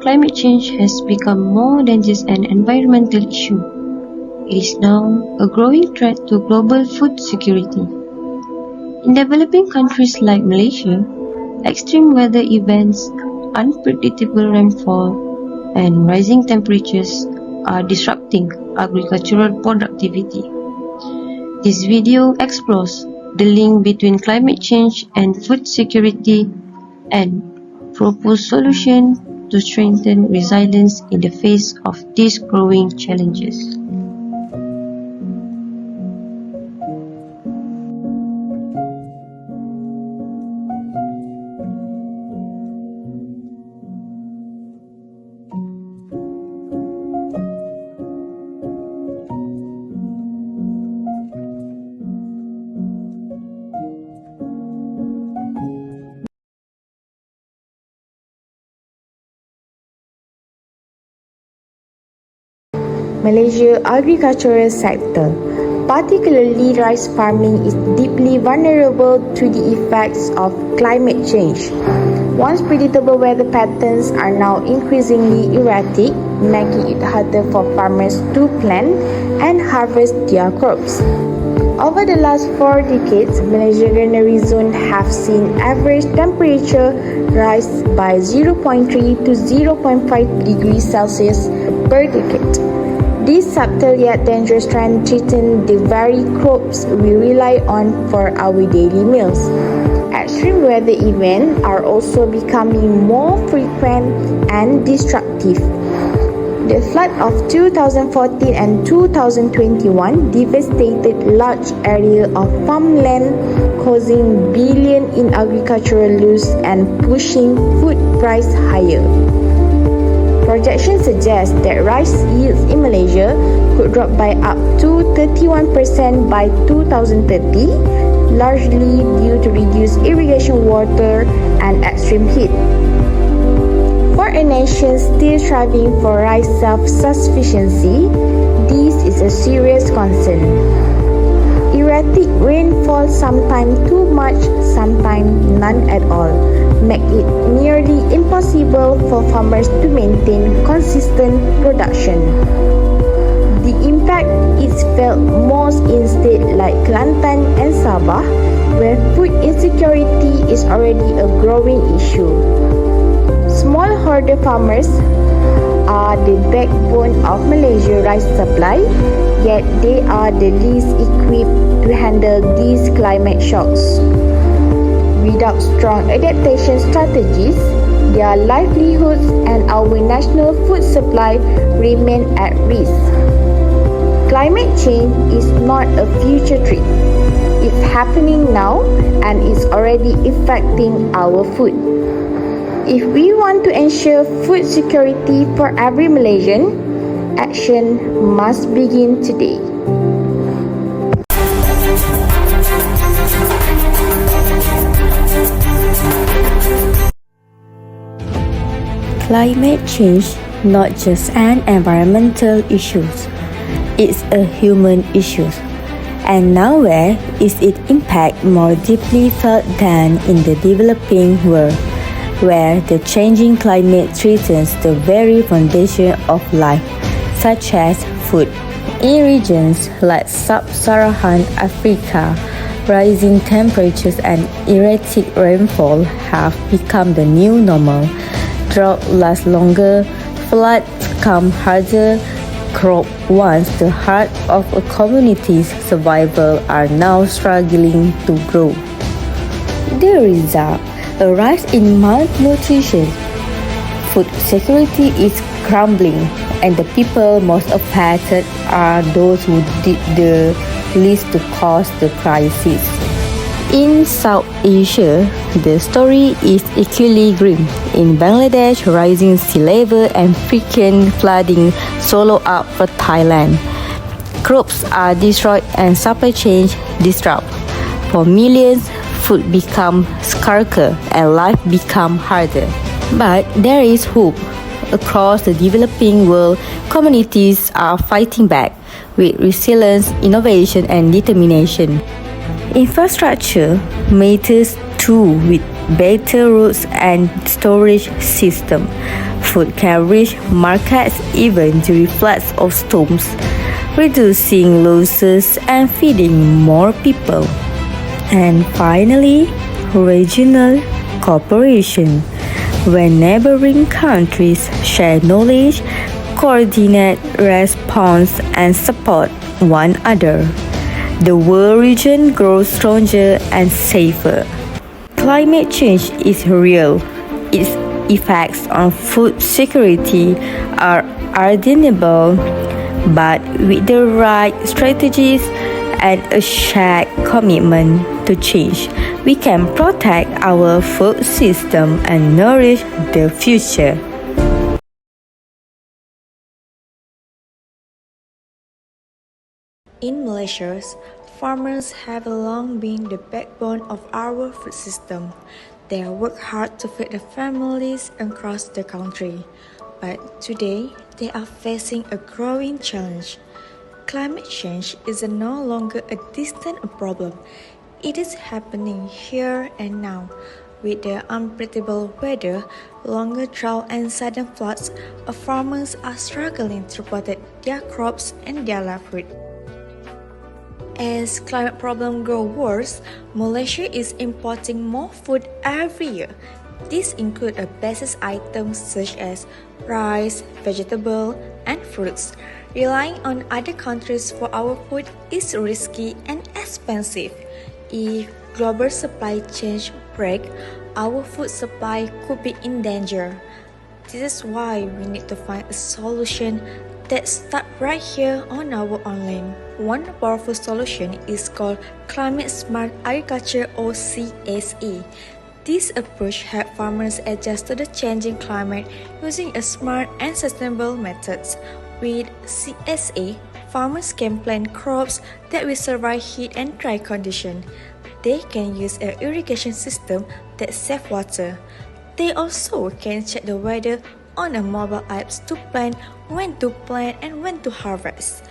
climate change has become more than just an environmental issue. It is now a growing threat to global food security. In developing countries like Malaysia, extreme weather events, unpredictable rainfall, and rising temperatures are disrupting agricultural productivity. This video explores the link between climate change and food security and propose solutions to strengthen resilience in the face of these growing challenges. Malaysia agricultural sector, particularly rice farming, is deeply vulnerable to the effects of climate change. Once predictable weather patterns are now increasingly erratic, making it harder for farmers to plant and harvest their crops. Over the last 4 decades, Malaysia granary zone have seen average temperature rise by 0.3 to 0.5 degrees Celsius per decade. This subtle yet dangerous trend threatens the very crops we rely on for our daily meals. Extreme weather events are also becoming more frequent and destructive. The flood of 2014 and 2021 devastated large areas of farmland, causing billions in agricultural loss and pushing food price higher. Projections suggest that rice yields in Malaysia could drop by up to 31% by 2030, largely due to reduced irrigation water and extreme heat. For a nation still striving for rice self-sufficiency, this is a serious concern. Erratic rainfall, sometimes too much, sometimes none at all, make it nearly impossible for farmers to maintain consistent production. The impact is felt most in states like Kelantan and Sabah, where food insecurity is already a growing issue. Smallholder farmers are the backbone of Malaysia's rice supply, yet they are the least equipped to handle these climate shocks. Without strong adaptation strategies, their livelihoods and our national food supply remain at risk. Climate change is not a future threat. It's happening now and is already affecting our food. If we want to ensure food security for every Malaysian, action must begin today. Climate change not just an environmental issue, it's a human issue. And nowhere is its impact more deeply felt than in the developing world, where the changing climate threatens the very foundation of life, such as food. In regions like sub-Saharan Africa, rising temperatures and erratic rainfall have become the new normal. Drought lasts longer, floods come harder, crop once the heart of a community's survival are now struggling to grow. The result, a rise in malnutrition. Food security is crumbling, and the people most affected are those who did the least to cause the crisis. In South Asia, the story is equally grim. In Bangladesh, rising sea level and frequent flooding swallow up for Thailand. Crops are destroyed and supply chains disrupt. For millions, food become scarcer and life become harder. But there is hope. Across the developing world, communities are fighting back with resilience, innovation, and determination. Infrastructure matters too, with better roads and storage system. Food can reach markets even during floods or storms, reducing losses and feeding more people. And finally, regional cooperation, when neighboring countries share knowledge, coordinate response, and support one another, the world region grows stronger and safer. Climate change is real. Its effects on food security are undeniable, but with the right strategies and a shared commitment to change, we can protect our food system and nourish the future. In Malaysia, farmers have long been the backbone of our food system. They have worked hard to feed their families across the country. But today, they are facing a growing challenge. Climate change is no longer a distant problem. It is happening here and now. With the unpredictable weather, longer drought and sudden floods, farmers are struggling to protect their crops and their livelihood. As climate problems grow worse, Malaysia is importing more food every year. These include a basis items such as rice, vegetables, and fruits. Relying on other countries for our food is risky and expensive. If global supply chains break, our food supply could be in danger. This is why we need to find a solution that starts right here on our online. One powerful solution is called Climate Smart Agriculture or CSA. This approach helps farmers adjust to the changing climate using a smart and sustainable methods. With CSA, farmers can plant crops that will survive heat and dry conditions. They can use an irrigation system that saves water. They also can check the weather on a mobile apps to plan when to plant and when to harvest.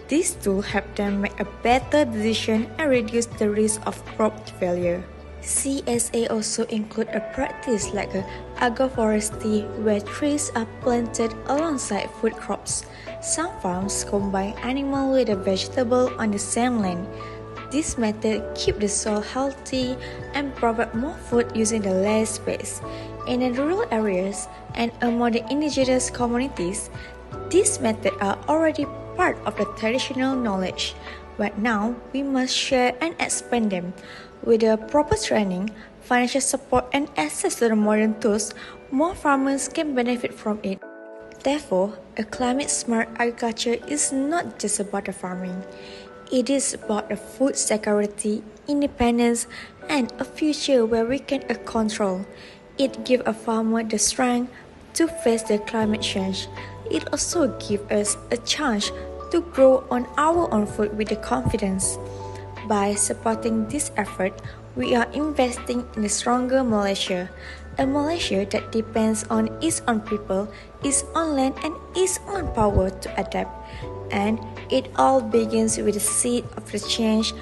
These tools help them make a better decision and reduce the risk of crop failure. CSA also include a practice like agroforestry where trees are planted alongside food crops. Some farms combine animal with a vegetable on the same land. This method keeps the soil healthy and provide more food using the less space. In the rural areas and among the indigenous communities, these methods are already part of the traditional knowledge, but now we must share and expand them. With the proper training, financial support, and access to the modern tools, more farmers can benefit from it. Therefore, a climate-smart agriculture is not just about the farming. It is about the food security, independence, and a future where we can control. It gives a farmer the strength to face the climate change. It also gives us a chance to grow on our own food with the confidence. By supporting this effort, we are investing in a stronger Malaysia, a Malaysia that depends on its own people, its own land, and its own power to adapt. And it all begins with the seed of the change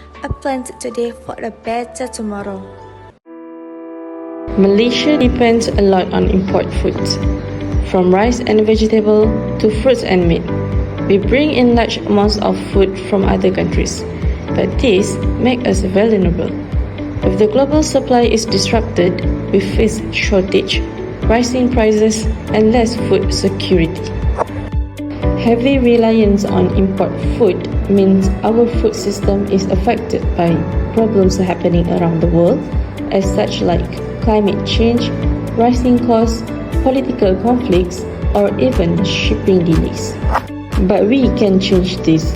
planted today for a better tomorrow. Malaysia depends a lot on import foods, from rice and vegetable to fruits and meat. We bring in large amounts of food from other countries, but this makes us vulnerable. If the global supply is disrupted, we face shortage, rising prices, and less food security. Heavy reliance on import food means our food system is affected by problems happening around the world, as such like climate change, rising costs, political conflicts, or even shipping delays. But we can change this.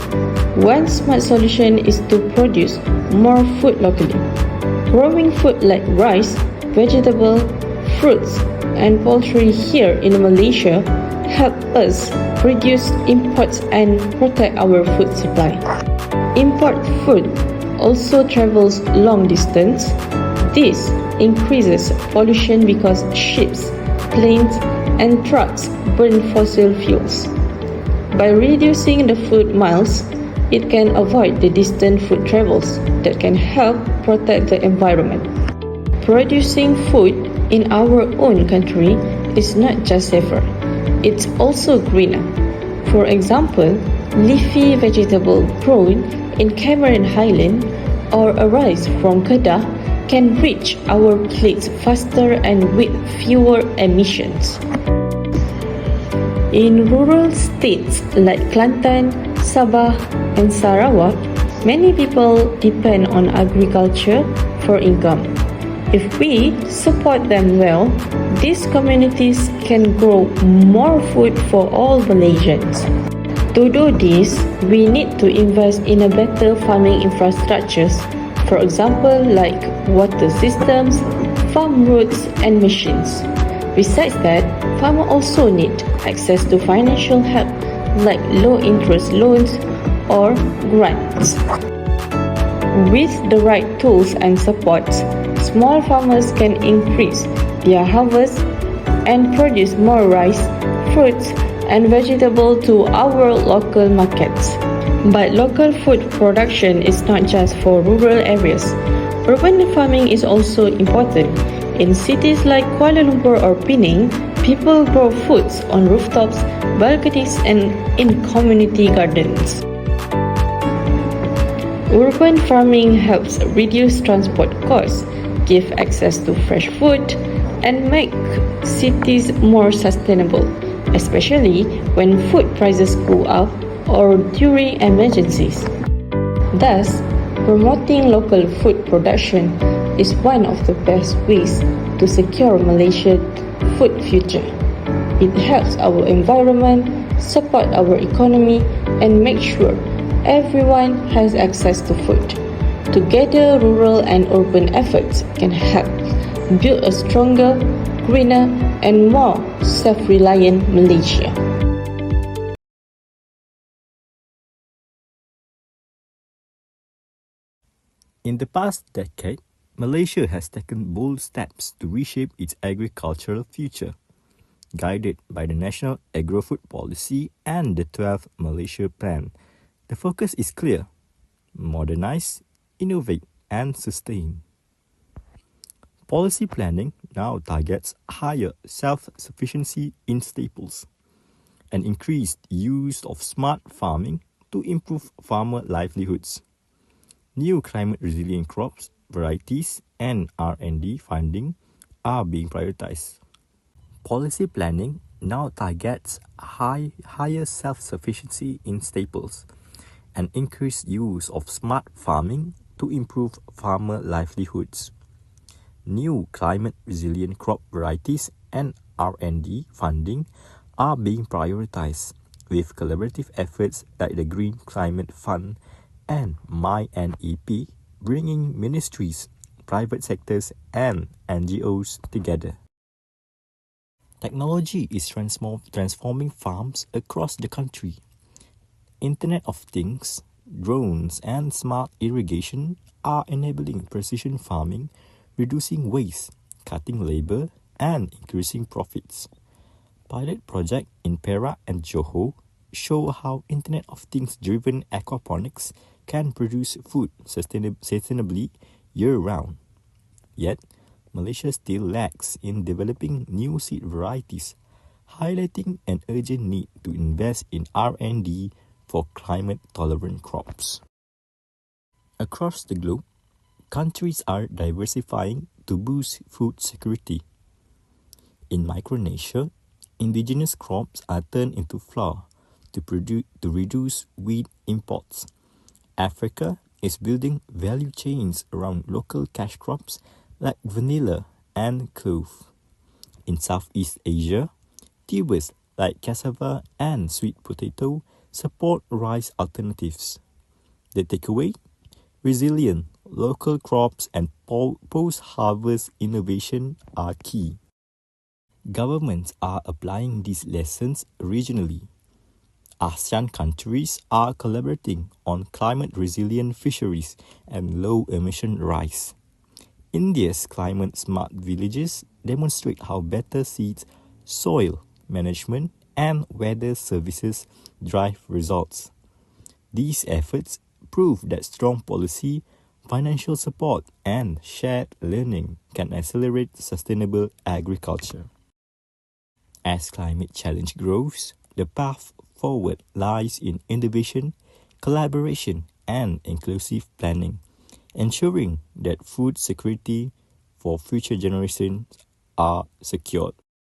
One smart solution is to produce more food locally. Growing food like rice, vegetable, fruits, and poultry here in Malaysia help us reduce imports and protect our food supply. Import food also travels long distance. This increases pollution because ships, planes, and trucks burn fossil fuels. By reducing the food miles, it can avoid the distant food travels that can help protect the environment. Producing food in our own country is not just safer, it's also greener. For example, leafy vegetable grown in Cameron Highland or a rice from Kedah can reach our plates faster and with fewer emissions. In rural states like Kelantan, Sabah, and Sarawak, many people depend on agriculture for income. If we support them well, these communities can grow more food for all Malaysians. To do this, we need to invest in a better farming infrastructures, for example like water systems, farm roads and machines. Besides that, farmers also need access to financial help like low-interest loans or grants. With the right tools and support, small farmers can increase their harvest and produce more rice, fruits, and vegetables to our local markets. But local food production is not just for rural areas. Urban farming is also important. In cities like Kuala Lumpur or Penang, people grow foods on rooftops, balconies, and in community gardens. Urban farming helps reduce transport costs, give access to fresh food, and make cities more sustainable, especially when food prices go up or during emergencies. Thus, promoting local food production is one of the best ways to secure Malaysia's food future. It helps our environment, support our economy, and make sure everyone has access to food. Together, rural and urban efforts can help build a stronger, greener, and more self-reliant Malaysia. In the past decade, Malaysia has taken bold steps to reshape its agricultural future. Guided by the National Agro-Food Policy and the 12th Malaysia Plan, the focus is clear: modernize, innovate, and sustain. Policy planning now targets higher self-sufficiency in staples and increased use of smart farming to improve farmer livelihoods. New climate-resilient crops, varieties, and R&D funding are being prioritized. Policy planning now targets higher self-sufficiency in staples and increased use of smart farming to improve farmer livelihoods. New climate-resilient crop varieties and R&D funding are being prioritized, with collaborative efforts like the Green Climate Fund and MyNEP bringing ministries, private sectors, and NGOs together. Technology is transforming farms across the country. Internet of Things, drones, and smart irrigation are enabling precision farming, reducing waste, cutting labor, and increasing profits. Pilot projects in Perak and Johor show how Internet of Things-driven aquaponics can produce food sustainably year-round. Yet, Malaysia still lags in developing new seed varieties, highlighting an urgent need to invest in R&D for climate-tolerant crops. Across the globe, countries are diversifying to boost food security. In Micronesia, indigenous crops are turned into flour to reduce wheat imports. Africa is building value chains around local cash crops like vanilla and clove. In Southeast Asia, tubers like cassava and sweet potato support rice alternatives. The takeaway? Resilient local crops and post-harvest innovation are key. Governments are applying these lessons regionally. ASEAN countries are collaborating on climate-resilient fisheries and low-emission rice. India's climate-smart villages demonstrate how better seeds, soil management, and weather services drive results. These efforts prove that strong policy, financial support, and shared learning can accelerate sustainable agriculture. As climate challenge grows, the path forward lies in innovation, collaboration, and inclusive planning, ensuring that food security for future generations are secured.